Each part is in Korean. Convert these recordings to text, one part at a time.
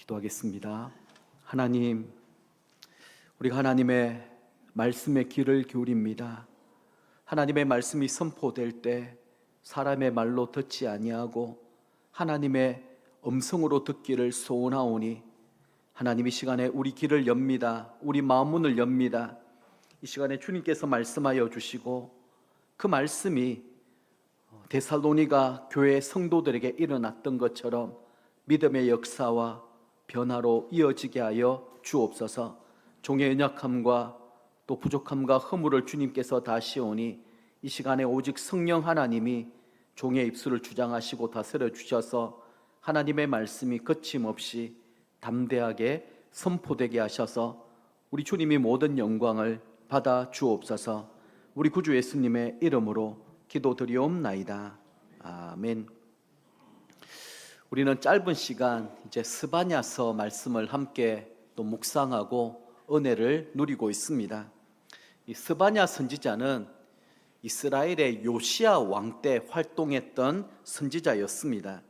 기도하겠습니다. 하나님, 우리가 하나님의 말씀에 귀를 기울입니다. 하나님의 말씀이 선포될 때 사람의 말로 듣지 아니하고 하나님의 음성으로 듣기를 소원하오니 하나님 이 시간에 우리 귀를 엽니다. 우리 마음 문을 엽니다. 이 시간에 주님께서 말씀하여 주시고 그 말씀이 데살로니가 교회 성도들에게 일어났던 것처럼 믿음의 역사와 변화로 이어지게 하여 주옵소서. 종의 연약함과 또 부족함과 허물을 주님께서 다 씌우니 이 시간에 오직 성령 하나님이 종의 입술을 주장하시고 다스려 주셔서 하나님의 말씀이 거침없이 담대하게 선포되게 하셔서 우리 주님이 모든 영광을 받아 주옵소서. 우리 구주 예수님의 이름으로 기도드리옵나이다. 아멘. 우리는 짧은 시간 이제 스바냐서 말씀을 함께 또 묵상하고 은혜를 누리고 있습니다. 이 스바냐 선지자는 이스라엘의 요시야 왕 때 활동했던 선지자였습니다.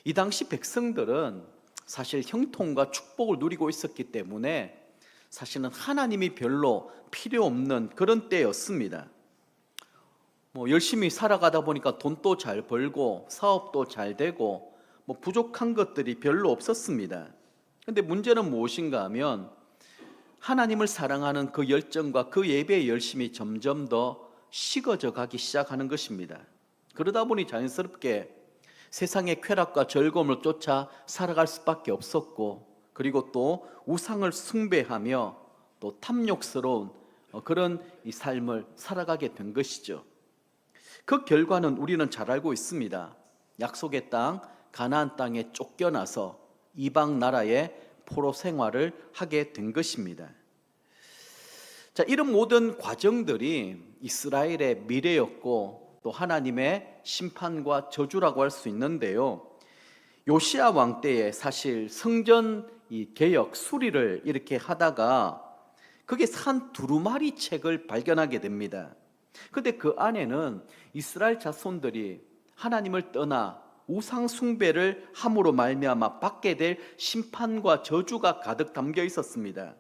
이 당시 백성들은 사실 형통과 축복을 누리고 있었기 때문에 사실은 하나님이 별로 필요 없는 그런 때였습니다. 열심히 살아가다 보니까 돈도 잘 벌고 사업도 잘 되고 부족한 것들이 별로 없었습니다. 그런데 문제는 무엇인가 하면 하나님을 사랑하는 그 열정과 그 예배의 열심이 점점 더 식어져 가기 시작하는 것입니다. 그러다 보니 자연스럽게 세상의 쾌락과 즐거움을 쫓아 살아갈 수밖에 없었고, 그리고 또 우상을 숭배하며 또 탐욕스러운 그런 이 삶을 살아가게 된 것이죠. 그 결과는 우리는 잘 알고 있습니다. 약속의 땅 가나안 땅에 쫓겨나서 이방 나라의 포로 생활을 하게 된 것입니다. 자, 이런 모든 과정들이 이스라엘의 미래였고 또 하나님의 심판과 저주라고 할 수 있는데요. 요시야 왕 때에 사실 성전 개혁 수리를 이렇게 하다가 그게 산 두루마리 책을 발견하게 됩니다. 근데 그 안에는 이스라엘 자손들이 하나님을 떠나 우상 숭배를 함으로 말미암아 받게 될 심판과 저주가 가득 담겨 있었습니다.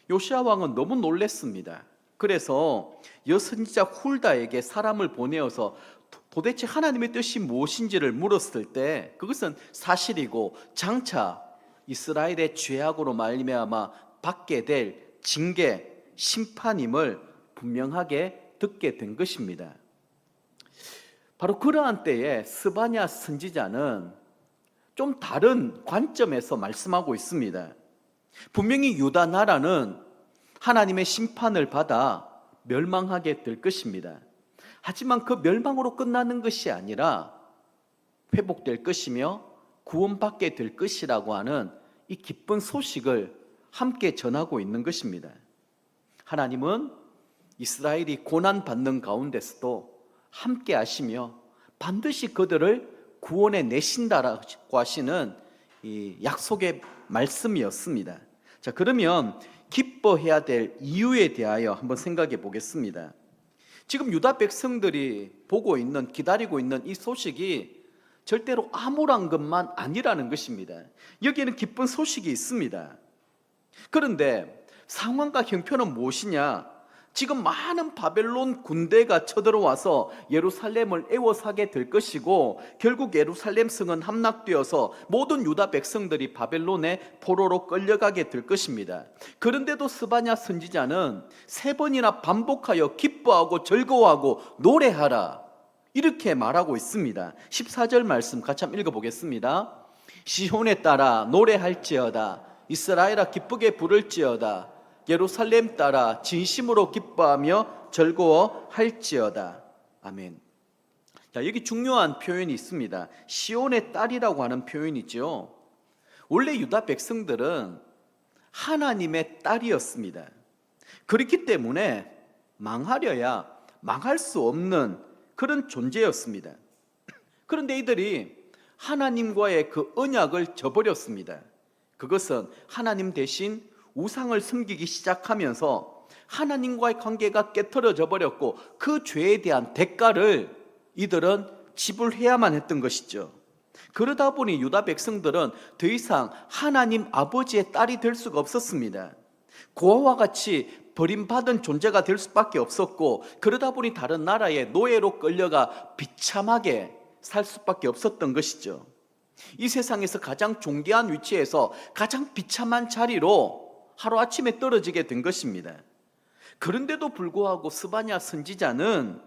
요시야 왕은 너무 놀랐습니다. 그래서 여선지자 훌다에게 사람을 보내어서 도대체 하나님의 뜻이 무엇인지를 물었을 때 그것은 사실이고 장차 이스라엘의 죄악으로 말미암아 받게 될 징계, 심판임을 분명하게 듣게 된 것입니다. 바로 그러한 때에 스바냐 선지자는 좀 다른 관점에서 말씀하고 있습니다. 분명히 유다 나라는 하나님의 심판을 받아 멸망하게 될 것입니다. 하지만 그 멸망으로 끝나는 것이 아니라 회복될 것이며 구원받게 될 것이라고 하는 이 기쁜 소식을 함께 전하고 있는 것입니다. 하나님은 이스라엘이 고난받는 가운데서도 함께 하시며 반드시 그들을 구원해 내신다라고 하시는 이 약속의 말씀이었습니다. 자, 그러면 기뻐해야 될 이유에 대하여 한번 생각해 보겠습니다. 지금 유다 백성들이 보고 있는, 기다리고 있는 이 소식이 절대로 암울한 것만 아니라는 것입니다. 여기에는 기쁜 소식이 있습니다. 그런데 상황과 형편은 무엇이냐? 지금 많은 바벨론 군대가 쳐들어와서 예루살렘을 에워싸게 될 것이고 결국 예루살렘 성은 함락되어서 모든 유다 백성들이 바벨론의 포로로 끌려가게 될 것입니다. 그런데도 스바냐 선지자는 3번이나 반복하여 기뻐하고 즐거워하고 노래하라 이렇게 말하고 있습니다. 14절 말씀 같이 한번 읽어보겠습니다. 시온에 따라 노래할지어다, 이스라엘아 기쁘게 부를지어다, 예루살렘 따라 진심으로 기뻐하며 즐거워할지어다. 아멘. 자, 여기 중요한 표현이 있습니다. 시온의 딸이라고 하는 표현이죠. 원래 유다 백성들은 하나님의 딸이었습니다. 그렇기 때문에 망하려야 망할 수 없는 그런 존재였습니다. 그런데 이들이 하나님과의 그 언약을 저버렸습니다. 그것은 하나님 대신 우상을 섬기기 시작하면서 하나님과의 관계가 깨트려져 버렸고 그 죄에 대한 대가를 이들은 지불해야만 했던 것이죠. 그러다 보니 유다 백성들은 더 이상 하나님 아버지의 딸이 될 수가 없었습니다. 고아와 같이 버림받은 존재가 될 수밖에 없었고, 그러다 보니 다른 나라의 노예로 끌려가 비참하게 살 수밖에 없었던 것이죠. 이 세상에서 가장 존귀한 위치에서 가장 비참한 자리로 하루아침에 떨어지게 된 것입니다. 그런데도 불구하고 스바냐 선지자는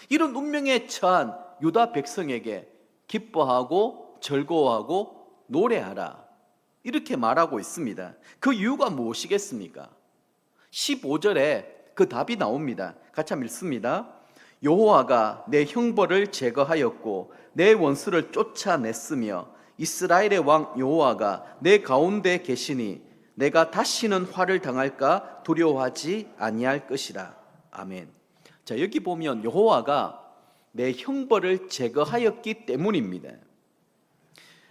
이런 운명에 처한 유다 백성에게 기뻐하고 즐거워하고 노래하라, 이렇게 말하고 있습니다. 그 이유가 무엇이겠습니까? 15절에 그 답이 나옵니다. 같이 한번 읽습니다. 여호와가 내 형벌을 제거하였고 내 원수를 쫓아냈으며 이스라엘의 왕 여호와가 내 가운데 계시니 내가 다시는 화를 당할까 두려워하지 아니할 것이라. 아멘. 자, 여기 보면 여호와가 내 형벌을 제거하였기 때문입니다.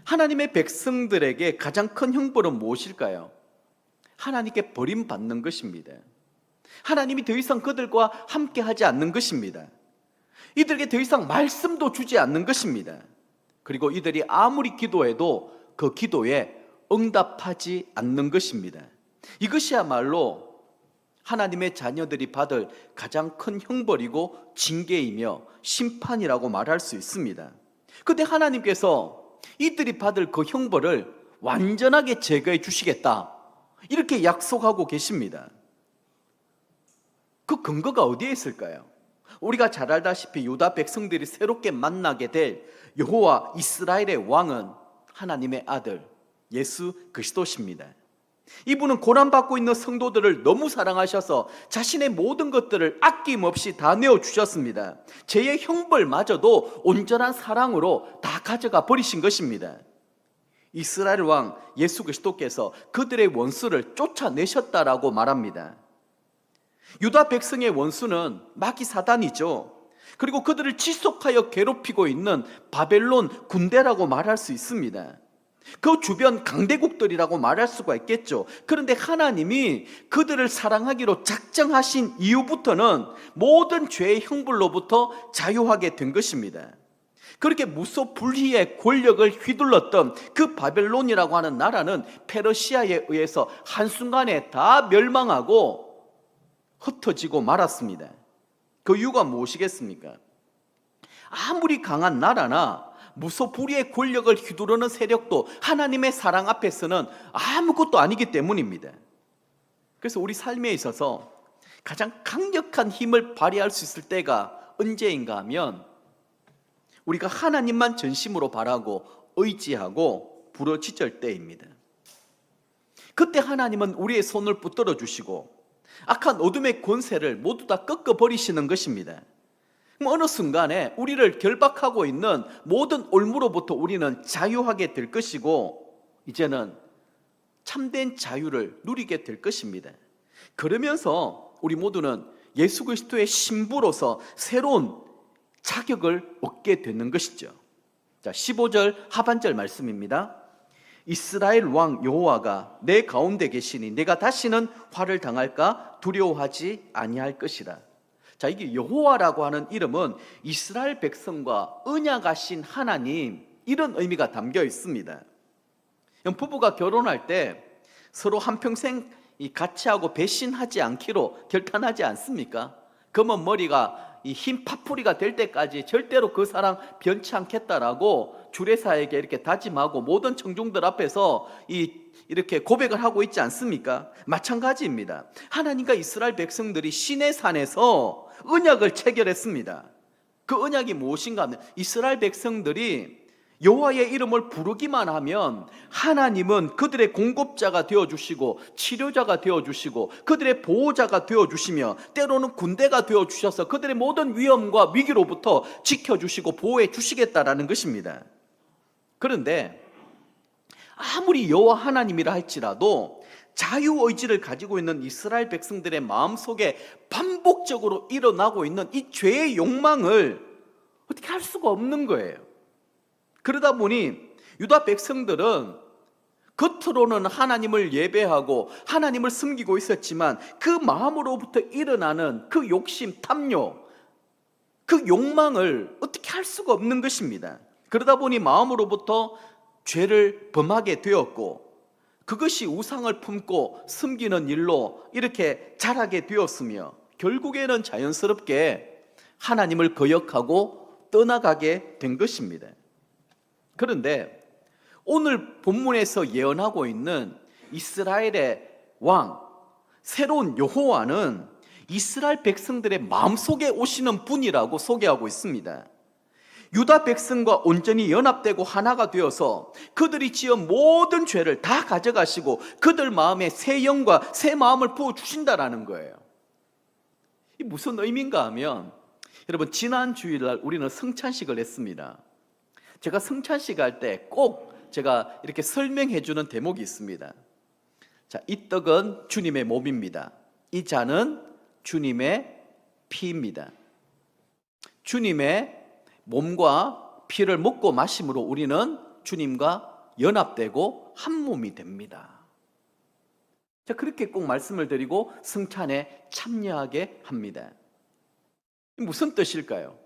하나님의 백성들에게 가장 큰 형벌은 무엇일까요? 하나님께 버림받는 것입니다. 하나님이 더 이상 그들과 함께 하지 않는 것입니다. 이들에게 더 이상 말씀도 주지 않는 것입니다. 그리고 이들이 아무리 기도해도 그 기도에 응답하지 않는 것입니다. 이것이야말로 하나님의 자녀들이 받을 가장 큰 형벌이고 징계이며 심판이라고 말할 수 있습니다. 그런데 하나님께서 이들이 받을 그 형벌을 완전하게 제거해 주시겠다, 이렇게 약속하고 계십니다. 그 근거가 어디에 있을까요? 우리가 잘 알다시피 유다 백성들이 새롭게 만나게 될 여호와 이스라엘의 왕은 하나님의 아들 예수 그리스도십니다. 이분은 고난받고 있는 성도들을 너무 사랑하셔서 자신의 모든 것들을 아낌없이 다 내어주셨습니다. 죄의 형벌마저도 온전한 사랑으로 다 가져가 버리신 것입니다. 이스라엘 왕 예수 그리스도께서 그들의 원수를 쫓아내셨다라고 말합니다. 유다 백성의 원수는 마귀 사단이죠. 그리고 그들을 지속하여 괴롭히고 있는 바벨론 군대라고 말할 수 있습니다. 그 주변 강대국들이라고 말할 수가 있겠죠. 그런데 하나님이 그들을 사랑하기로 작정하신 이후부터는 모든 죄의 형벌로부터 자유하게 된 것입니다. 그렇게 무소불위의 권력을 휘둘렀던 그 바벨론이라고 하는 나라는 페르시아에 의해서 한순간에 다 멸망하고 흩어지고 말았습니다. 그 이유가 무엇이겠습니까? 아무리 강한 나라나 무소불위의 권력을 휘두르는 세력도 하나님의 사랑 앞에서는 아무것도 아니기 때문입니다. 그래서 우리 삶에 있어서 가장 강력한 힘을 발휘할 수 있을 때가 언제인가 하면 우리가 하나님만 전심으로 바라고 의지하고 부르짖을 때입니다. 그때 하나님은 우리의 손을 붙들어 주시고 악한 어둠의 권세를 모두 다 꺾어버리시는 것입니다. 어느 순간에 우리를 결박하고 있는 모든 올무로부터 우리는 자유하게 될 것이고 이제는 참된 자유를 누리게 될 것입니다. 그러면서 우리 모두는 예수 그리스도의 신부로서 새로운 자격을 얻게 되는 것이죠. 자, 15절 하반절 말씀입니다. 이스라엘 왕 여호와가 내 가운데 계시니 내가 다시는 화를 당할까 두려워하지 아니할 것이라. 자, 이게 여호와라고 하는 이름은 이스라엘 백성과 언약하신 하나님, 이런 의미가 담겨 있습니다. 부부가 결혼할 때 서로 한평생 같이 하고 배신하지 않기로 결단하지 않습니까? 검은 머리가 이 흰 파뿌리가 될 때까지 절대로 그 사랑 변치 않겠다라고 주례사에게 이렇게 다짐하고 모든 청중들 앞에서 이렇게 고백을 하고 있지 않습니까? 마찬가지입니다. 하나님과 이스라엘 백성들이 시내산에서 언약을 체결했습니다. 그 언약이 무엇인가 하면 이스라엘 백성들이 여호와의 이름을 부르기만 하면 하나님은 그들의 공급자가 되어주시고 치료자가 되어주시고 그들의 보호자가 되어주시며 때로는 군대가 되어주셔서 그들의 모든 위험과 위기로부터 지켜주시고 보호해 주시겠다라는 것입니다. 그런데 아무리 여호와 하나님이라 할지라도 자유의지를 가지고 있는 이스라엘 백성들의 마음속에 반복적으로 일어나고 있는 이 죄의 욕망을 어떻게 할 수가 없는 거예요. 그러다 보니 유다 백성들은 겉으로는 하나님을 예배하고 하나님을 섬기고 있었지만 그 마음으로부터 일어나는 그 욕심, 탐욕, 그 욕망을 어떻게 할 수가 없는 것입니다. 그러다 보니 마음으로부터 죄를 범하게 되었고, 그것이 우상을 품고 섬기는 일로 이렇게 자라게 되었으며, 결국에는 자연스럽게 하나님을 거역하고 떠나가게 된 것입니다. 그런데 오늘 본문에서 예언하고 있는 이스라엘의 왕, 새로운 여호와는 이스라엘 백성들의 마음속에 오시는 분이라고 소개하고 있습니다. 유다 백성과 온전히 연합되고 하나가 되어서 그들이 지은 모든 죄를 다 가져가시고 그들 마음에 새 영과 새 마음을 부어주신다라는 거예요. 이 무슨 의미인가 하면, 여러분, 지난 주일날 우리는 성찬식을 했습니다. 제가 성찬식 할 때 꼭 제가 이렇게 설명해 주는 대목이 있습니다. 자, 이 떡은 주님의 몸입니다. 이 잔은 주님의 피입니다. 주님의 몸과 피를 먹고 마심으로 우리는 주님과 연합되고 한 몸이 됩니다. 자, 그렇게 꼭 말씀을 드리고 성찬에 참여하게 합니다. 무슨 뜻일까요?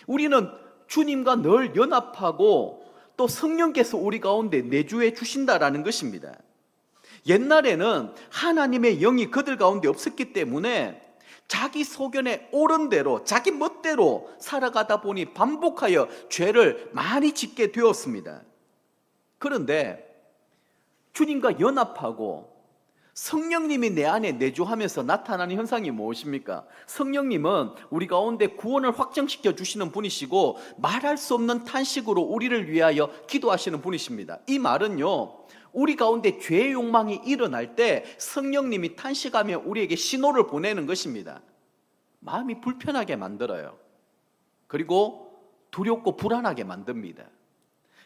우리는 주님과 늘 연합하고 또 성령께서 우리 가운데 내주해 주신다라는 것입니다. 옛날에는 하나님의 영이 그들 가운데 없었기 때문에 자기 소견에 옳은 대로 자기 멋대로 살아가다 보니 반복하여 죄를 많이 짓게 되었습니다. 그런데 주님과 연합하고 성령님이 내 안에 내주하면서 나타나는 현상이 무엇입니까? 성령님은 우리 가운데 구원을 확정시켜 주시는 분이시고 말할 수 없는 탄식으로 우리를 위하여 기도하시는 분이십니다. 이 말은요, 우리 가운데 죄의 욕망이 일어날 때 성령님이 탄식하며 우리에게 신호를 보내는 것입니다. 마음이 불편하게 만들어요. 그리고 두렵고 불안하게 만듭니다.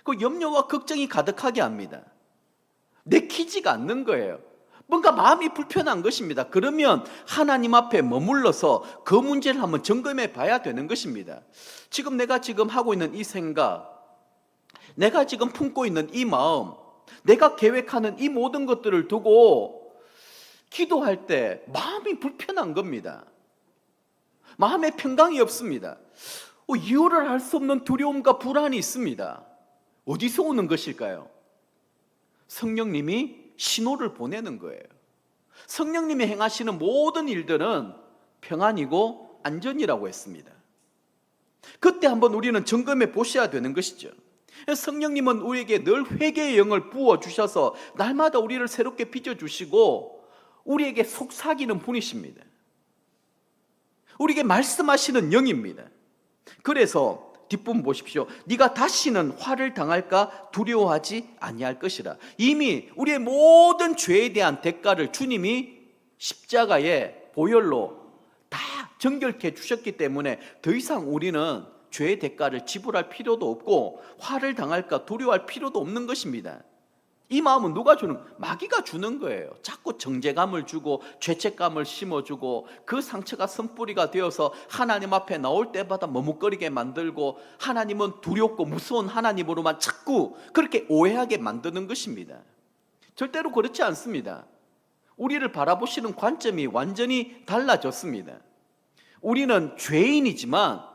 그 염려와 걱정이 가득하게 합니다. 내키지가 않는 거예요. 뭔가 마음이 불편한 것입니다. 그러면 하나님 앞에 머물러서 그 문제를 한번 점검해 봐야 되는 것입니다. 지금 내가 지금 하고 있는 이 생각, 내가 지금 품고 있는 이 마음, 내가 계획하는 이 모든 것들을 두고 기도할 때 마음이 불편한 겁니다. 마음에 평강이 없습니다. 이유를 알 수 없는 두려움과 불안이 있습니다. 어디서 오는 것일까요? 성령님이 신호를 보내는 거예요. 성령님이 행하시는 모든 일들은 평안이고 안전이라고 했습니다. 그때 한번 우리는 점검해 보셔야 되는 것이죠. 성령님은 우리에게 늘 회개의 영을 부어주셔서 날마다 우리를 새롭게 빚어주시고 우리에게 속삭이는 분이십니다. 우리에게 말씀하시는 영입니다. 그래서 뒷부분 보십시오. 네가 다시는 화를 당할까 두려워하지 아니할 것이라. 이미 우리의 모든 죄에 대한 대가를 주님이 십자가의 보혈로 다 정결케 주셨기 때문에 더 이상 우리는 죄의 대가를 지불할 필요도 없고 화를 당할까 두려워할 필요도 없는 것입니다. 이 마음은 누가 주는? 마귀가 주는 거예요. 자꾸 정죄감을 주고 죄책감을 심어주고 그 상처가 선뿌리가 되어서 하나님 앞에 나올 때마다 머뭇거리게 만들고 하나님은 두렵고 무서운 하나님으로만 자꾸 그렇게 오해하게 만드는 것입니다. 절대로 그렇지 않습니다. 우리를 바라보시는 관점이 완전히 달라졌습니다. 우리는 죄인이지만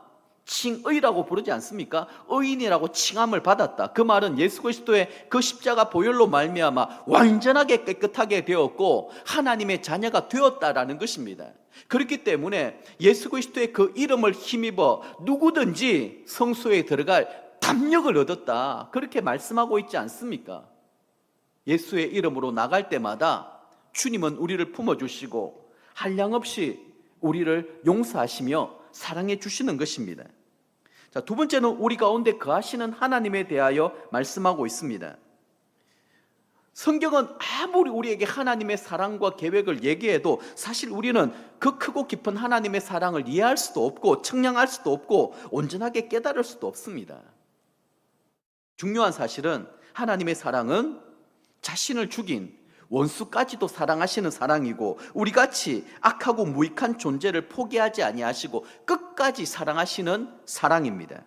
칭의라고 부르지 않습니까? 의인이라고 칭함을 받았다. 그 말은 예수 그리스도의 그 십자가 보혈로 말미암아 완전하게 깨끗하게 되었고 하나님의 자녀가 되었다라는 것입니다. 그렇기 때문에 예수 그리스도의 그 이름을 힘입어 누구든지 성소에 들어갈 담력을 얻었다. 그렇게 말씀하고 있지 않습니까? 예수의 이름으로 나갈 때마다 주님은 우리를 품어주시고 한량없이 우리를 용서하시며 사랑해 주시는 것입니다. 자, 두 번째는 우리 가운데 거하시는 하나님에 대하여 말씀하고 있습니다. 성경은 아무리 우리에게 하나님의 사랑과 계획을 얘기해도 사실 우리는 그 크고 깊은 하나님의 사랑을 이해할 수도 없고 청량할 수도 없고 온전하게 깨달을 수도 없습니다. 중요한 사실은 하나님의 사랑은 자신을 죽인 원수까지도 사랑하시는 사랑이고 우리같이 악하고 무익한 존재를 포기하지 아니하시고 끝까지 사랑하시는 사랑입니다.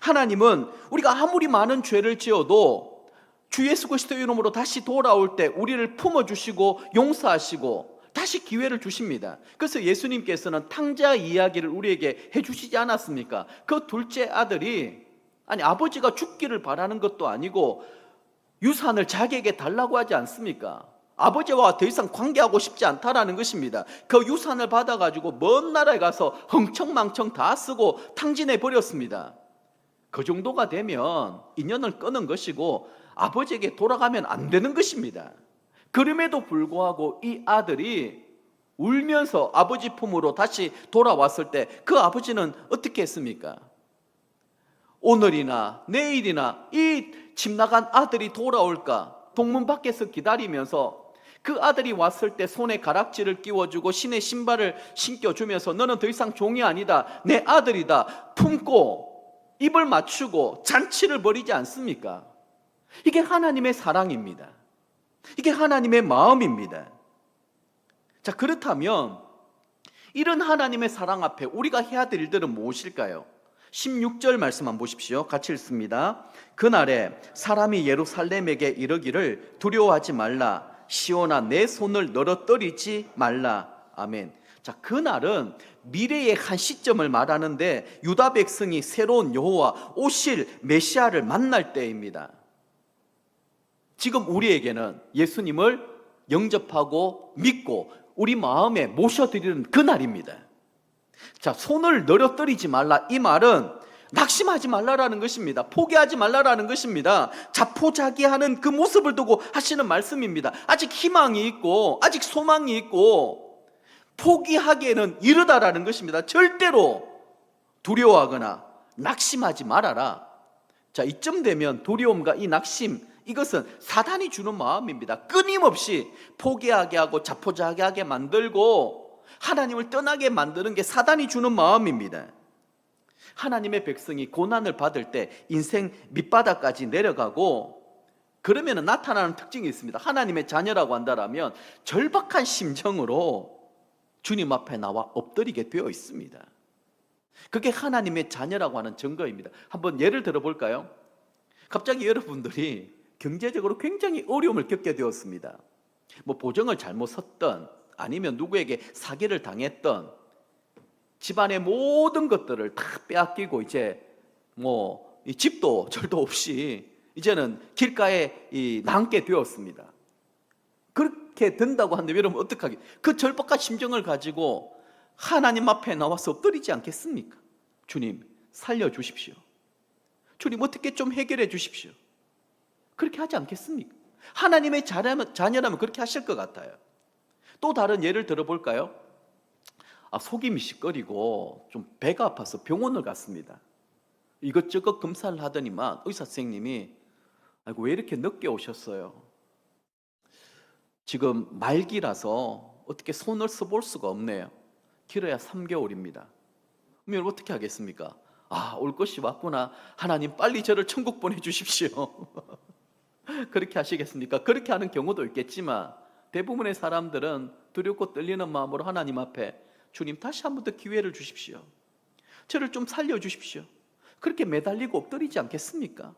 하나님은 우리가 아무리 많은 죄를 지어도 주 예수 그리스도의 이름으로 다시 돌아올 때 우리를 품어주시고 용서하시고 다시 기회를 주십니다. 그래서 예수님께서는 탕자 이야기를 우리에게 해주시지 않았습니까? 그 둘째 아들이 아니, 아버지가 죽기를 바라는 것도 아니고 유산을 자기에게 달라고 하지 않습니까? 아버지와 더 이상 관계하고 싶지 않다라는 것입니다. 그 유산을 받아가지고 먼 나라에 가서 흥청망청 다 쓰고 탕진해 버렸습니다. 그 정도가 되면 인연을 끊은 것이고 아버지에게 돌아가면 안 되는 것입니다. 그럼에도 불구하고 이 아들이 울면서 아버지 품으로 다시 돌아왔을 때 그 아버지는 어떻게 했습니까? 오늘이나 내일이나 이 집 나간 아들이 돌아올까 동문 밖에서 기다리면서 그 아들이 왔을 때 손에 가락지를 끼워주고 신의 신발을 신겨주면서 너는 더 이상 종이 아니다, 내 아들이다 품고 입을 맞추고 잔치를 벌이지 않습니까? 이게 하나님의 사랑입니다. 이게 하나님의 마음입니다. 자, 그렇다면 이런 하나님의 사랑 앞에 우리가 해야 될 일들은 무엇일까요? 16절 말씀 한번 보십시오. 같이 읽습니다. 그날에 사람이 예루살렘에게 이르기를 두려워하지 말라, 시온아 내 손을 너러떠리지 말라. 아멘. 자, 그날은 미래의 한 시점을 말하는데 유다 백성이 새로운 여호와 오실 메시아를 만날 때입니다. 지금 우리에게는 예수님을 영접하고 믿고 우리 마음에 모셔드리는 그날입니다. 자, 손을 너려뜨리지 말라, 이 말은 낙심하지 말라라는 것입니다. 포기하지 말라라는 것입니다. 자포자기하는 그 모습을 두고 하시는 말씀입니다. 아직 희망이 있고 아직 소망이 있고 포기하기에는 이르다라는 것입니다. 절대로 두려워하거나 낙심하지 말아라. 자, 이쯤 되면 두려움과 이 낙심, 이것은 사단이 주는 마음입니다. 끊임없이 포기하게 하고 자포자기하게 만들고 하나님을 떠나게 만드는 게 사단이 주는 마음입니다. 하나님의 백성이 고난을 받을 때 인생 밑바닥까지 내려가고 그러면 나타나는 특징이 있습니다. 하나님의 자녀라고 한다면 절박한 심정으로 주님 앞에 나와 엎드리게 되어 있습니다. 그게 하나님의 자녀라고 하는 증거입니다. 한번 예를 들어볼까요? 갑자기 여러분들이 경제적으로 굉장히 어려움을 겪게 되었습니다. 뭐 보증을 잘못 섰던, 아니면 누구에게 사기를 당했던, 집안의 모든 것들을 다 빼앗기고 이제 뭐 이 집도 절도 없이 이제는 길가에 남게 되었습니다. 그렇게 된다고 하는데 여러분 어떡하게, 그 절박한 심정을 가지고 하나님 앞에 나와서 엎드리지 않겠습니까? 주님 살려주십시오. 주님 어떻게 좀 해결해 주십시오. 그렇게 하지 않겠습니까? 하나님의 자녀라면 그렇게 하실 것 같아요. 또 다른 예를 들어볼까요? 속이 미식거리고 좀 배가 아파서 병원을 갔습니다. 이것저것 검사를 하더니만 의사 선생님이 아이고 왜 이렇게 늦게 오셨어요? 지금 말기라서 어떻게 손을 써볼 수가 없네요. 길어야 3개월입니다. 그럼 여러분 어떻게 하겠습니까? 올 것이 왔구나. 하나님 빨리 저를 천국 보내주십시오. 그렇게 하시겠습니까? 그렇게 하는 경우도 있겠지만 대부분의 사람들은 두렵고 떨리는 마음으로 하나님 앞에 주님 다시 한 번 더 기회를 주십시오. 저를 좀 살려주십시오. 그렇게 매달리고 엎드리지 않겠습니까?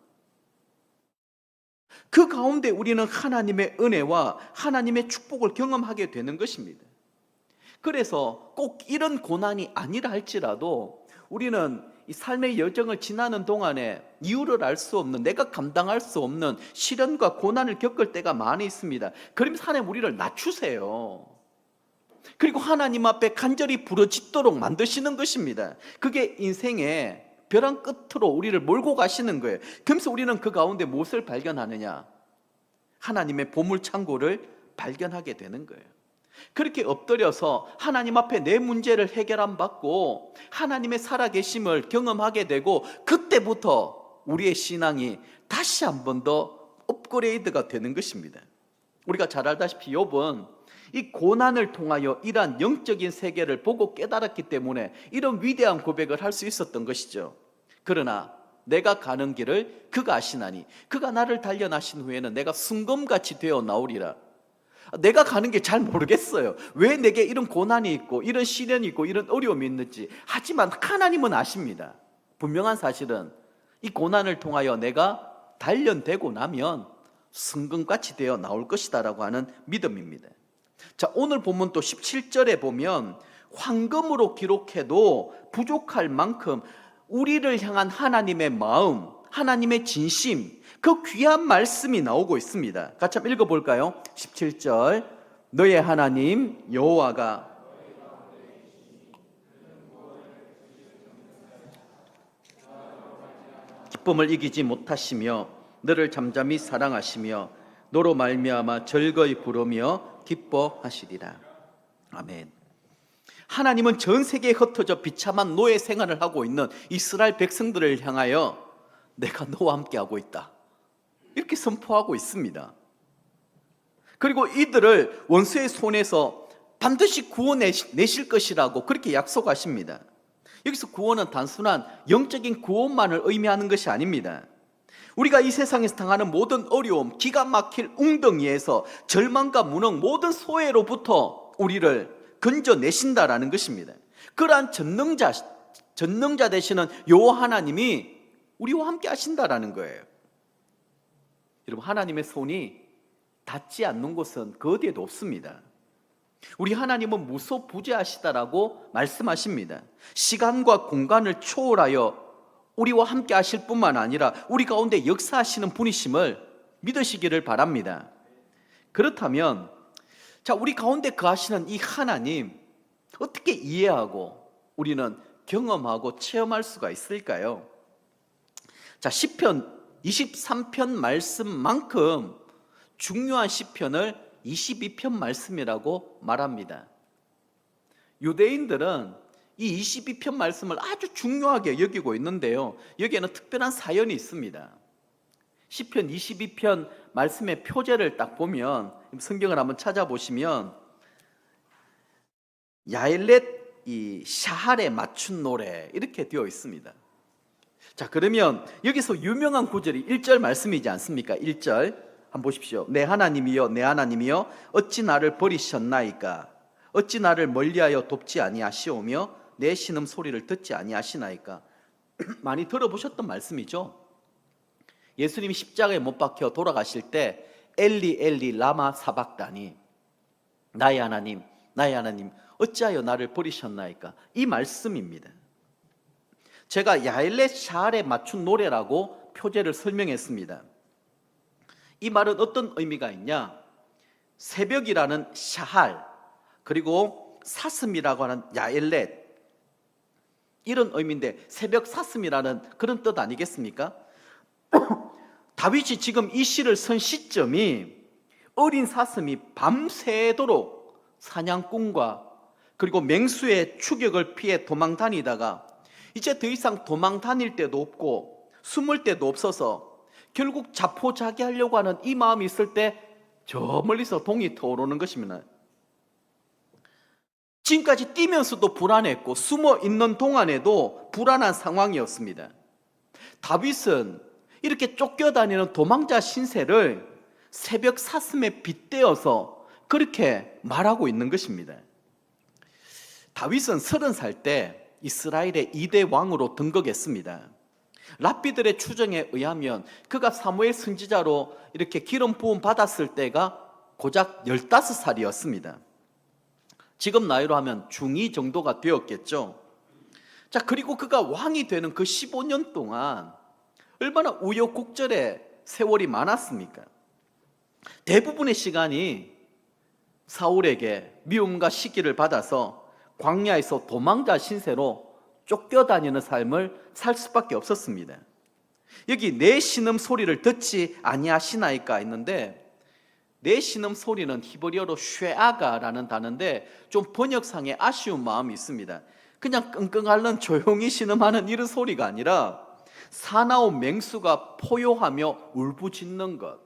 그 가운데 우리는 하나님의 은혜와 하나님의 축복을 경험하게 되는 것입니다. 그래서 꼭 이런 고난이 아니라 할지라도 우리는 이 삶의 여정을 지나는 동안에 이유를 알 수 없는, 내가 감당할 수 없는 시련과 고난을 겪을 때가 많이 있습니다. 그러면서 하나님 우리를 낮추세요. 그리고 하나님 앞에 간절히 부르짖도록 만드시는 것입니다. 그게 인생의 벼랑 끝으로 우리를 몰고 가시는 거예요. 그러면서 우리는 그 가운데 무엇을 발견하느냐? 하나님의 보물창고를 발견하게 되는 거예요. 그렇게 엎드려서 하나님 앞에 내 문제를 해결함 받고 하나님의 살아계심을 경험하게 되고 그때부터 우리의 신앙이 다시 한 번 더 업그레이드가 되는 것입니다. 우리가 잘 알다시피 욥은 이 고난을 통하여 이러한 영적인 세계를 보고 깨달았기 때문에 이런 위대한 고백을 할 수 있었던 것이죠. 그러나 내가 가는 길을 그가 아시나니 그가 나를 단련하신 후에는 내가 순금같이 되어 나오리라. 내가 가는 게 잘 모르겠어요. 왜 내게 이런 고난이 있고 이런 시련이 있고 이런 어려움이 있는지. 하지만 하나님은 아십니다. 분명한 사실은 이 고난을 통하여 내가 단련되고 나면 순금같이 되어 나올 것이다 라고 하는 믿음입니다. 자, 오늘 본문 또 17절에 보면 황금으로 기록해도 부족할 만큼 우리를 향한 하나님의 마음, 하나님의 진심, 그 귀한 말씀이 나오고 있습니다. 같이 한번 읽어볼까요? 17절, 너의 하나님 여호와가 기쁨을 이기지 못하시며 너를 잠잠히 사랑하시며 너로 말미암아 즐거이 부르며 기뻐하시리라. 아멘. 하나님은 전 세계에 흩어져 비참한 노예 생활을 하고 있는 이스라엘 백성들을 향하여 내가 너와 함께 하고 있다, 이렇게 선포하고 있습니다. 그리고 이들을 원수의 손에서 반드시 구원내실 것이라고 그렇게 약속하십니다. 여기서 구원은 단순한 영적인 구원만을 의미하는 것이 아닙니다. 우리가 이 세상에서 당하는 모든 어려움, 기가 막힐 웅덩이에서 절망과 무능, 모든 소외로부터 우리를 건져내신다라는 것입니다. 그러한 전능자 되시는 여호와 하나님이 우리와 함께 하신다라는 거예요. 여러분, 하나님의 손이 닿지 않는 곳은 그 어디에도 없습니다. 우리 하나님은 무소부재하시다라고 말씀하십니다. 시간과 공간을 초월하여 우리와 함께 하실 뿐만 아니라 우리 가운데 역사하시는 분이심을 믿으시기를 바랍니다. 그렇다면 자, 우리 가운데 거하시는 이 하나님 어떻게 이해하고 우리는 경험하고 체험할 수가 있을까요? 자, 시편 23편 말씀만큼 중요한 시편을 22편 말씀이라고 말합니다. 유대인들은 이 22편 말씀을 아주 중요하게 여기고 있는데요, 여기에는 특별한 사연이 있습니다. 시편 22편 말씀의 표제를 딱 보면, 성경을 한번 찾아보시면 야일렛 이 샤할에 맞춘 노래 이렇게 되어 있습니다. 자, 그러면 여기서 유명한 구절이 1절 말씀이지 않습니까? 1절 한번 보십시오. 내 하나님이여 내 하나님이여 어찌 나를 버리셨나이까? 어찌 나를 멀리하여 돕지 아니하시오며 내 신음 소리를 듣지 아니하시나이까? 많이 들어보셨던 말씀이죠. 예수님이 십자가에 못 박혀 돌아가실 때 엘리 엘리 라마 사박다니, 나의 하나님 나의 하나님 어찌하여 나를 버리셨나이까? 이 말씀입니다. 제가 야일렛 샤할에 맞춘 노래라고 표제를 설명했습니다. 이 말은 어떤 의미가 있냐? 새벽이라는 샤할, 그리고 사슴이라고 하는 야일렛, 이런 의미인데 새벽 사슴이라는 그런 뜻 아니겠습니까? 다윗이 지금 이 시를 쓴 시점이 어린 사슴이 밤새도록 사냥꾼과 그리고 맹수의 추격을 피해 도망 다니다가 이제 더 이상 도망 다닐 데도 없고 숨을 데도 없어서 결국 자포자기하려고 하는 이 마음이 있을 때 저 멀리서 동이 터오르는 것입니다. 지금까지 뛰면서도 불안했고 숨어 있는 동안에도 불안한 상황이었습니다. 다윗은 이렇게 쫓겨다니는 도망자 신세를 새벽 사슴에 빗대어서 그렇게 말하고 있는 것입니다. 다윗은 30살 때 이스라엘의 2대 왕으로 등극했습니다. 랍비들의 추정에 의하면 그가 사무엘 선지자로 이렇게 기름 부음 받았을 때가 고작 15살이었습니다. 지금 나이로 하면 중2 정도가 되었겠죠. 자, 그리고 그가 왕이 되는 그 15년 동안 얼마나 우여곡절의 세월이 많았습니까? 대부분의 시간이 사울에게 미움과 시기를 받아서 광야에서 도망자 신세로 쫓겨다니는 삶을 살 수밖에 없었습니다. 여기 내 신음 소리를 듣지 아니하시나이까 했는데, 내 신음 소리는 히브리어로 쉐아가라는 단어인데 좀 번역상에 아쉬운 마음이 있습니다. 그냥 끙끙 앓는 조용히 신음하는 이런 소리가 아니라 사나운 맹수가 포효하며 울부짖는 것.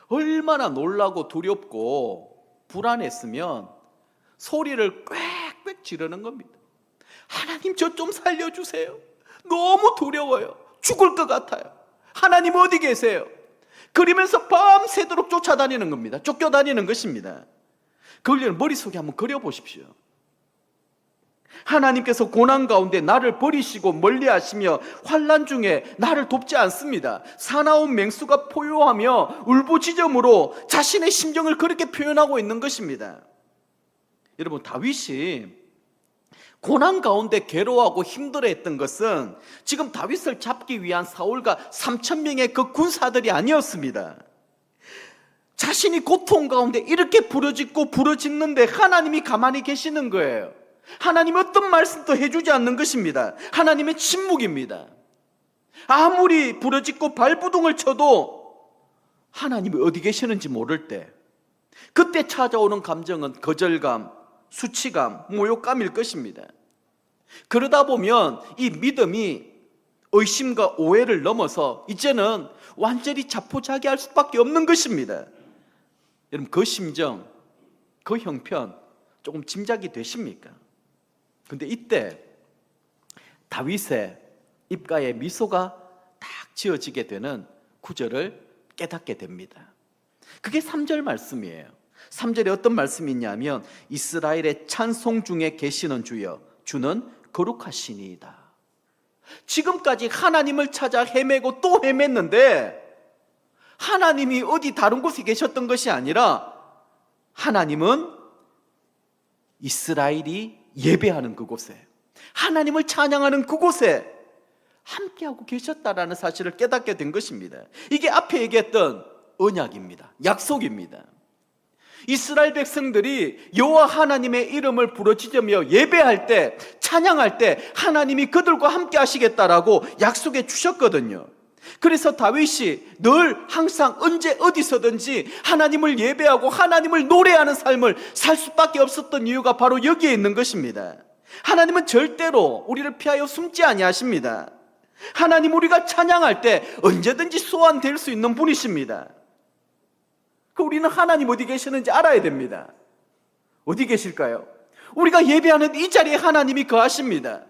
얼마나 놀라고 두렵고 불안했으면 소리를 꽥꽥 지르는 겁니다. 하나님, 저 좀 살려주세요. 너무 두려워요. 죽을 것 같아요. 하나님 어디 계세요? 그러면서 밤새도록 쫓아다니는 겁니다. 쫓겨다니는 것입니다. 그걸 머릿속에 한번 그려보십시오. 하나님께서 고난 가운데 나를 버리시고 멀리하시며 환난 중에 나를 돕지 않습니다. 사나운 맹수가 포효하며 울부짖음으로 자신의 심정을 그렇게 표현하고 있는 것입니다. 여러분, 다윗이 고난 가운데 괴로워하고 힘들어했던 것은 지금 다윗을 잡기 위한 사울과 3,000명의 그 군사들이 아니었습니다. 자신이 고통 가운데 이렇게 부르짖는데 하나님이 가만히 계시는 거예요. 하나님이 어떤 말씀도 해주지 않는 것입니다. 하나님의 침묵입니다. 아무리 부르짖고 발부둥을 쳐도 하나님이 어디 계시는지 모를 때, 그때 찾아오는 감정은 거절감, 수치감, 모욕감일 것입니다. 그러다 보면 이 믿음이 의심과 오해를 넘어서 이제는 완전히 자포자기할 수밖에 없는 것입니다. 여러분, 그 심정, 그 형편 조금 짐작이 되십니까? 근데 이때 다윗의 입가에 미소가 딱 지어지게 되는 구절을 깨닫게 됩니다. 그게 3절 말씀이에요. 3절에 어떤 말씀이 있냐면 이스라엘의 찬송 중에 계시는 주여 주는 거룩하시니이다. 지금까지 하나님을 찾아 헤매고 또 헤맸는데 하나님이 어디 다른 곳에 계셨던 것이 아니라 하나님은 이스라엘이 예배하는 그곳에, 하나님을 찬양하는 그곳에 함께하고 계셨다라는 사실을 깨닫게 된 것입니다. 이게 앞에 얘기했던 언약입니다. 약속입니다. 이스라엘 백성들이 여호와 하나님의 이름을 부르짖으며 예배할 때, 찬양할 때 하나님이 그들과 함께 하시겠다라고 약속해 주셨거든요. 그래서 다윗이 늘 항상 언제 어디서든지 하나님을 예배하고 하나님을 노래하는 삶을 살 수밖에 없었던 이유가 바로 여기에 있는 것입니다. 하나님은 절대로 우리를 피하여 숨지 아니하십니다. 하나님, 우리가 찬양할 때 언제든지 소환될 수 있는 분이십니다. 우리는 하나님 어디 계시는지 알아야 됩니다. 어디 계실까요? 우리가 예배하는 이 자리에 하나님이 거하십니다.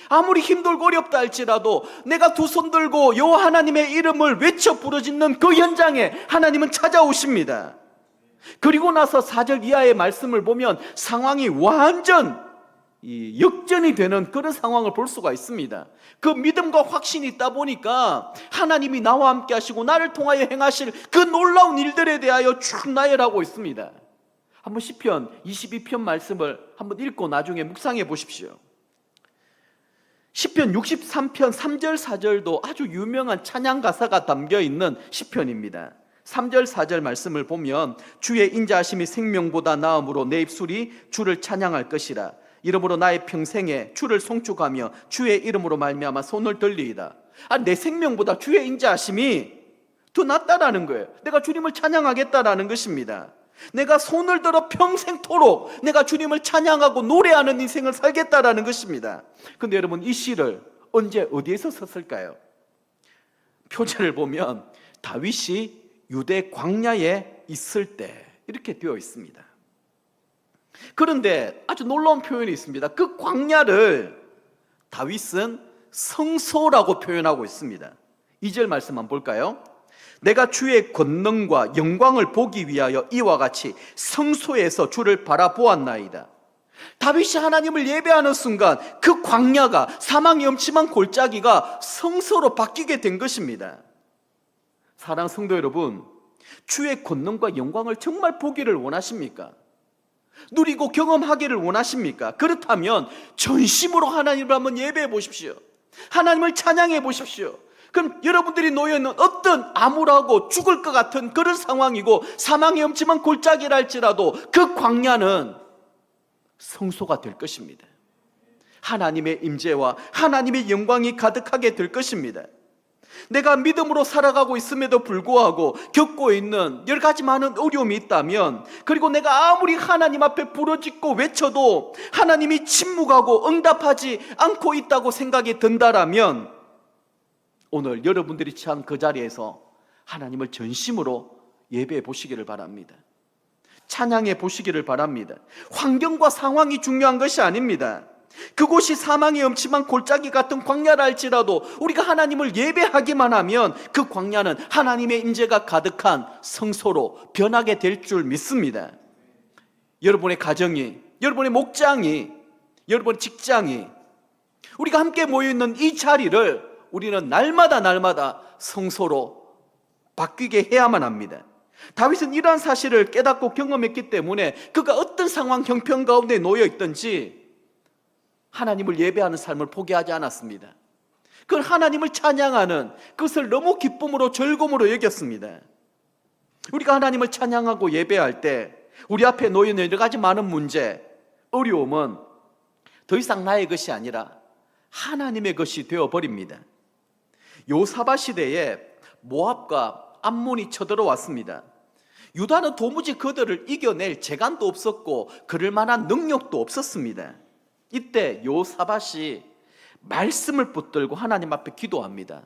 아무리 힘들고 어렵다 할지라도 내가 두 손 들고 여호와 하나님의 이름을 외쳐 부르짖는 그 현장에 하나님은 찾아오십니다. 그리고 나서 4절 이하의 말씀을 보면 상황이 완전 역전이 되는 그런 상황을 볼 수가 있습니다. 그 믿음과 확신이 있다 보니까 하나님이 나와 함께 하시고 나를 통하여 행하실 그 놀라운 일들에 대하여 쭉 나열하고 있습니다. 한번 시편 22편 말씀을 한번 읽고 나중에 묵상해 보십시오. 시편 63편 3절 4절도 아주 유명한 찬양 가사가 담겨있는 시편입니다. 3절 4절 말씀을 보면 주의 인자하심이 생명보다 나음으로 내 입술이 주를 찬양할 것이라. 이러므로 나의 평생에 주를 송축하며 주의 이름으로 말미암아 손을 들리이다. 내 생명보다 주의 인자하심이 더 낫다라는 거예요. 내가 주님을 찬양하겠다라는 것입니다. 내가 손을 들어 평생토록 내가 주님을 찬양하고 노래하는 인생을 살겠다라는 것입니다. 근데 여러분, 이 시를 언제 어디에서 썼을까요? 표제를 보면 다윗이 유대 광야에 있을 때 이렇게 되어 있습니다. 그런데 아주 놀라운 표현이 있습니다. 그 광야를 다윗은 성소라고 표현하고 있습니다. 2절 말씀 한번 볼까요? 내가 주의 권능과 영광을 보기 위하여 이와 같이 성소에서 주를 바라보았나이다. 다윗이 하나님을 예배하는 순간 그 광야가, 사망이 엄침한 골짜기가 성소로 바뀌게 된 것입니다. 사랑하는 성도 여러분, 주의 권능과 영광을 정말 보기를 원하십니까? 누리고 경험하기를 원하십니까? 그렇다면 전심으로 하나님을 한번 예배해 보십시오. 하나님을 찬양해 보십시오. 그럼 여러분들이 놓여있는 어떤 암울하고 죽을 것 같은 그런 상황이고 사망이 엄침한 골짜기라 할지라도 그 광야는 성소가 될 것입니다. 하나님의 임재와 하나님의 영광이 가득하게 될 것입니다. 내가 믿음으로 살아가고 있음에도 불구하고 겪고 있는 여러 가지 많은 어려움이 있다면, 그리고 내가 아무리 하나님 앞에 부르짖고 외쳐도 하나님이 침묵하고 응답하지 않고 있다고 생각이 든다라면 오늘 여러분들이 처한 그 자리에서 하나님을 전심으로 예배해 보시기를 바랍니다. 찬양해 보시기를 바랍니다. 환경과 상황이 중요한 것이 아닙니다. 그곳이 사망이 엄침한 골짜기 같은 광야라 할지라도 우리가 하나님을 예배하기만 하면 그 광야는 하나님의 임재가 가득한 성소로 변하게 될 줄 믿습니다. 여러분의 가정이, 여러분의 목장이, 여러분의 직장이, 우리가 함께 모여있는 이 자리를 우리는 날마다 성소로 바뀌게 해야만 합니다. 다윗은 이러한 사실을 깨닫고 경험했기 때문에 그가 어떤 상황 형편 가운데 놓여 있든지 하나님을 예배하는 삶을 포기하지 않았습니다. 그걸 하나님을 찬양하는 그것을 너무 기쁨으로 즐거움으로 여겼습니다. 우리가 하나님을 찬양하고 예배할 때 우리 앞에 놓인 여러 가지 많은 문제, 어려움은 더 이상 나의 것이 아니라 하나님의 것이 되어버립니다. 요사바 시대에 모압과 암몬이 쳐들어왔습니다. 유다는 도무지 그들을 이겨낼 재간도 없었고 그럴 만한 능력도 없었습니다. 이때 요사밧이 말씀을 붙들고 하나님 앞에 기도합니다.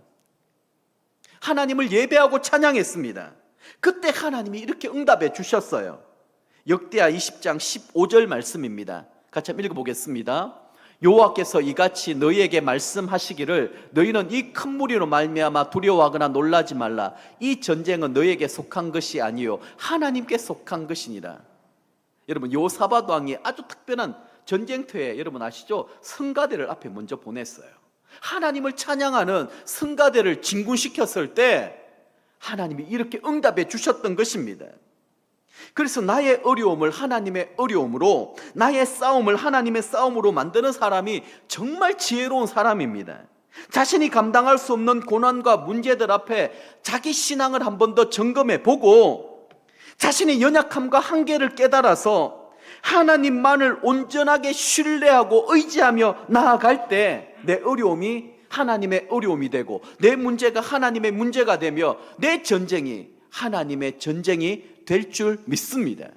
하나님을 예배하고 찬양했습니다. 그때 하나님이 이렇게 응답해 주셨어요. 역대하 20장 15절 말씀입니다. 같이 한번 읽어보겠습니다. 여호와께서 이같이 너희에게 말씀하시기를 너희는 이 큰 무리로 말미암아 두려워하거나 놀라지 말라. 이 전쟁은 너희에게 속한 것이 아니요 하나님께 속한 것이니라. 여러분, 요사밧 왕이 아주 특별한 전쟁터에, 여러분 아시죠? 성가대를 앞에 먼저 보냈어요. 하나님을 찬양하는 성가대를 진군시켰을 때 하나님이 이렇게 응답해 주셨던 것입니다. 그래서 나의 어려움을 하나님의 어려움으로, 나의 싸움을 하나님의 싸움으로 만드는 사람이 정말 지혜로운 사람입니다. 자신이 감당할 수 없는 고난과 문제들 앞에 자기 신앙을 한 번 더 점검해 보고 자신의 연약함과 한계를 깨달아서 하나님만을 온전하게 신뢰하고 의지하며 나아갈 때 내 어려움이 하나님의 어려움이 되고 내 문제가 하나님의 문제가 되며 내 전쟁이 하나님의 전쟁이 될 줄 믿습니다.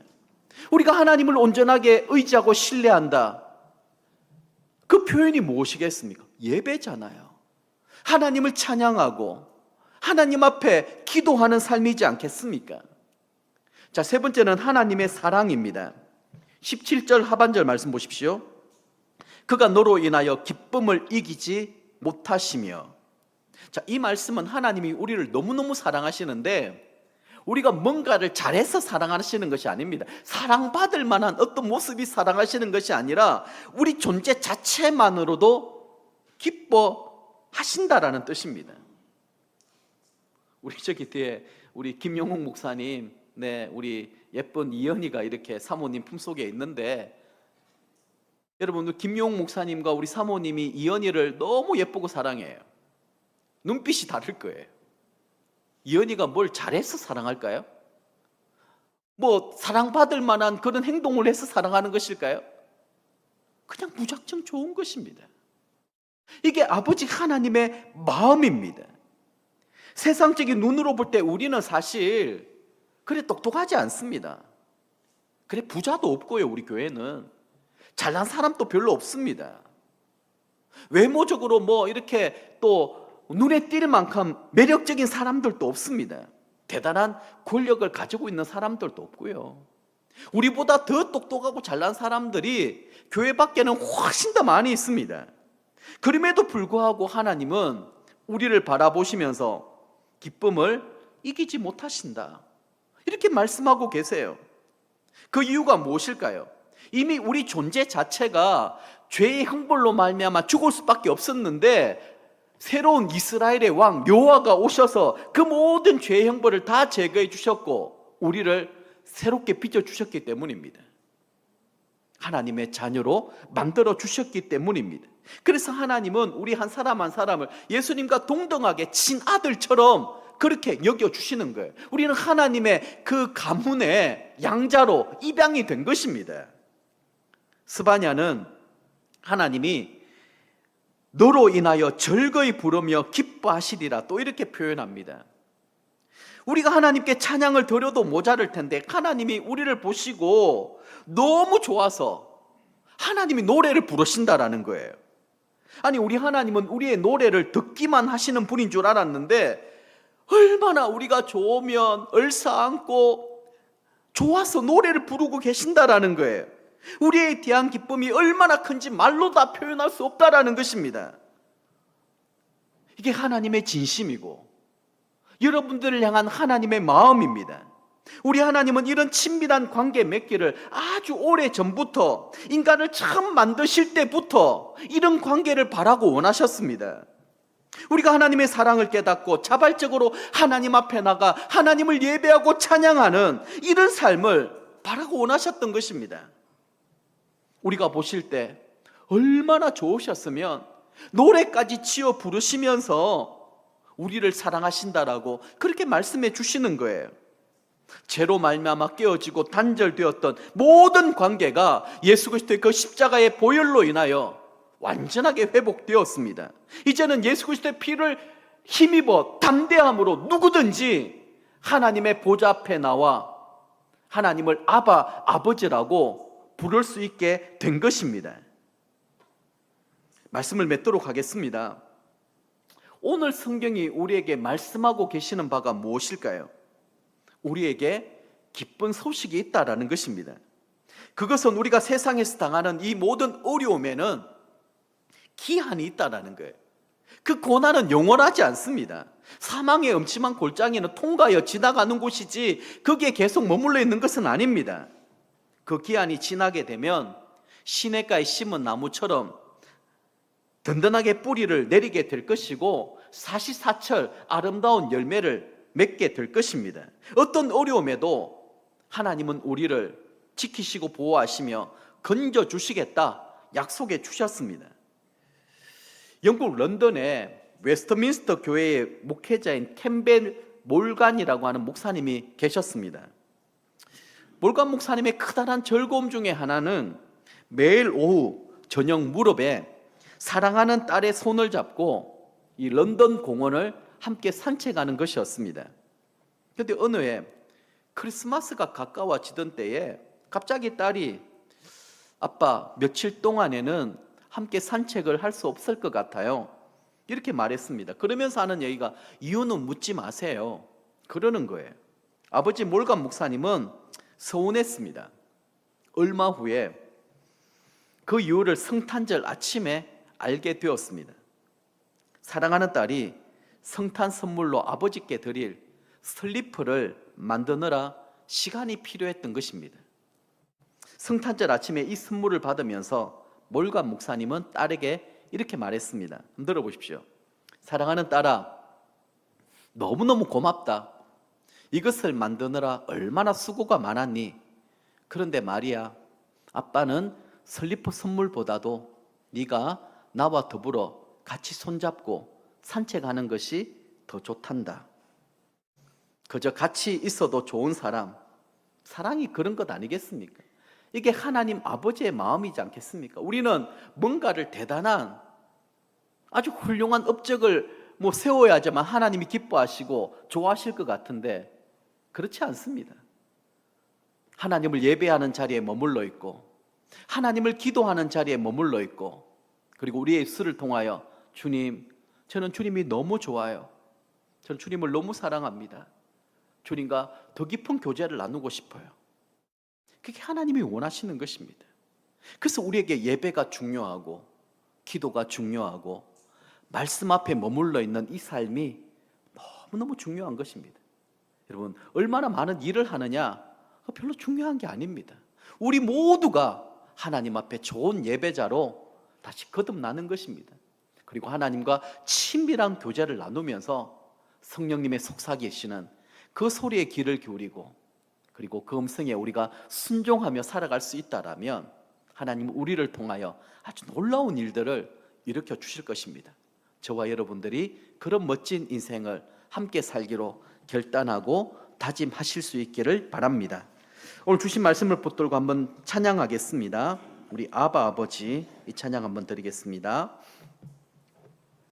우리가 하나님을 온전하게 의지하고 신뢰한다, 그 표현이 무엇이겠습니까? 예배잖아요. 하나님을 찬양하고 하나님 앞에 기도하는 삶이지 않겠습니까? 자, 세 번째는 하나님의 사랑입니다. 17절 하반절 말씀 보십시오. 그가 너로 인하여 기쁨을 이기지 못하시며. 자, 이 말씀은 하나님이 우리를 너무너무 사랑하시는데 우리가 뭔가를 잘해서 사랑하시는 것이 아닙니다. 사랑받을 만한 어떤 모습이 사랑하시는 것이 아니라 우리 존재 자체만으로도 기뻐하신다라는 뜻입니다. 우리 저기 뒤에 우리 김용욱 목사님, 네, 우리 예쁜 이현이가 이렇게 사모님 품속에 있는데, 여러분, 김용욱 목사님과 우리 사모님이 이현이를 너무 예쁘고 사랑해요. 눈빛이 다를 거예요. 이현이가 뭘 잘해서 사랑할까요? 뭐 사랑받을 만한 그런 행동을 해서 사랑하는 것일까요? 그냥 무작정 좋은 것입니다. 이게 아버지 하나님의 마음입니다. 세상적인 눈으로 볼 때 우리는 사실 그래 똑똑하지 않습니다. 그래 부자도 없고요. 우리 교회는 잘난 사람도 별로 없습니다. 외모적으로 뭐 이렇게 또 눈에 띌 만큼 매력적인 사람들도 없습니다. 대단한 권력을 가지고 있는 사람들도 없고요. 우리보다 더 똑똑하고 잘난 사람들이 교회 밖에는 훨씬 더 많이 있습니다. 그럼에도 불구하고 하나님은 우리를 바라보시면서 기쁨을 이기지 못하신다, 이렇게 말씀하고 계세요. 그 이유가 무엇일까요? 이미 우리 존재 자체가 죄의 형벌로 말미암아 죽을 수밖에 없었는데 새로운 이스라엘의 왕 여호와가 오셔서 그 모든 죄의 형벌을 다 제거해 주셨고 우리를 새롭게 빚어 주셨기 때문입니다. 하나님의 자녀로 만들어 주셨기 때문입니다. 그래서 하나님은 우리 한 사람 한 사람을 예수님과 동등하게 친아들처럼 그렇게 여겨주시는 거예요. 우리는 하나님의 그 가문의 양자로 입양이 된 것입니다. 스바냐는 하나님이 너로 인하여 즐거이 부르며 기뻐하시리라 또 이렇게 표현합니다. 우리가 하나님께 찬양을 드려도 모자랄 텐데 하나님이 우리를 보시고 너무 좋아서 하나님이 노래를 부르신다라는 거예요. 아니, 우리 하나님은 우리의 노래를 듣기만 하시는 분인 줄 알았는데 얼마나 우리가 좋으면 얼싸안고 좋아서 노래를 부르고 계신다라는 거예요. 우리에 대한 기쁨이 얼마나 큰지 말로 다 표현할 수 없다라는 것입니다. 이게 하나님의 진심이고 여러분들을 향한 하나님의 마음입니다. 우리 하나님은 이런 친밀한 관계 맺기를 아주 오래 전부터, 인간을 처음 만드실 때부터 이런 관계를 바라고 원하셨습니다. 우리가 하나님의 사랑을 깨닫고 자발적으로 하나님 앞에 나가 하나님을 예배하고 찬양하는 이런 삶을 바라고 원하셨던 것입니다. 우리가 보실 때 얼마나 좋으셨으면 노래까지 지어 부르시면서 우리를 사랑하신다라고 그렇게 말씀해 주시는 거예요. 죄로 말미암아 깨어지고 단절되었던 모든 관계가 예수 그리스도의 그 십자가의 보혈로 인하여 완전하게 회복되었습니다. 이제는 예수 그리스도의 피를 힘입어 담대함으로 누구든지 하나님의 보좌 앞에 나와 하나님을 아바, 아버지라고 부를 수 있게 된 것입니다. 말씀을 맺도록 하겠습니다. 오늘 성경이 우리에게 말씀하고 계시는 바가 무엇일까요? 우리에게 기쁜 소식이 있다라는 것입니다. 그것은 우리가 세상에서 당하는 이 모든 어려움에는 기한이 있다라는 거예요. 그 고난은 영원하지 않습니다. 사망의 음침한 골짜기는 통과하여 지나가는 곳이지 거기에 계속 머물러 있는 것은 아닙니다. 그 기한이 지나게 되면 시냇가에 심은 나무처럼 든든하게 뿌리를 내리게 될 것이고 사시사철 아름다운 열매를 맺게 될 것입니다. 어떤 어려움에도 하나님은 우리를 지키시고 보호하시며 건져주시겠다 약속해 주셨습니다. 영국 런던에 웨스트민스터 교회의 목회자인 캠벨 몰간이라고 하는 목사님이 계셨습니다. 몰간 목사님의 커다란 즐거움 중에 하나는 매일 오후 저녁 무렵에 사랑하는 딸의 손을 잡고 이 런던 공원을 함께 산책하는 것이었습니다. 그런데 어느 해 크리스마스가 가까워지던 때에 갑자기 딸이 아빠 며칠 동안에는 함께 산책을 할 수 없을 것 같아요 이렇게 말했습니다. 그러면서 하는 얘기가 이유는 묻지 마세요 그러는 거예요. 아버지 몰간 목사님은 서운했습니다. 얼마 후에 그 이유를 성탄절 아침에 알게 되었습니다. 사랑하는 딸이 성탄 선물로 아버지께 드릴 슬리퍼를 만드느라 시간이 필요했던 것입니다. 성탄절 아침에 이 선물을 받으면서 몰간 목사님은 딸에게 이렇게 말했습니다. 한번 들어보십시오. 사랑하는 딸아, 너무너무 고맙다. 이것을 만드느라 얼마나 수고가 많았니? 그런데 말이야, 아빠는 슬리퍼 선물보다도 네가 나와 더불어 같이 손잡고 산책하는 것이 더 좋단다. 그저 같이 있어도 좋은 사람, 사랑이 그런 것 아니겠습니까? 이게 하나님 아버지의 마음이지 않겠습니까? 우리는 뭔가를 대단한 아주 훌륭한 업적을 세워야지만 하나님이 기뻐하시고 좋아하실 것 같은데 그렇지 않습니다. 하나님을 예배하는 자리에 머물러 있고 하나님을 기도하는 자리에 머물러 있고 그리고 우리의 입술을 통하여 주님, 저는 주님이 너무 좋아요. 저는 주님을 너무 사랑합니다. 주님과 더 깊은 교제를 나누고 싶어요. 그게 하나님이 원하시는 것입니다. 그래서 우리에게 예배가 중요하고 기도가 중요하고 말씀 앞에 머물러 있는 이 삶이 너무너무 중요한 것입니다. 여러분, 얼마나 많은 일을 하느냐 별로 중요한 게 아닙니다. 우리 모두가 하나님 앞에 좋은 예배자로 다시 거듭나는 것입니다. 그리고 하나님과 친밀한 교제를 나누면서 성령님의 속삭이시는 그 소리에 귀를 기울이고 그리고 그 음성에 우리가 순종하며 살아갈 수 있다라면 하나님은 우리를 통하여 아주 놀라운 일들을 일으켜 주실 것입니다. 저와 여러분들이 그런 멋진 인생을 함께 살기로 결단하고 다짐하실 수 있기를 바랍니다. 오늘 주신 말씀을 붙들고 한번 찬양하겠습니다. 우리 아바 아버지 이 찬양 한번 드리겠습니다.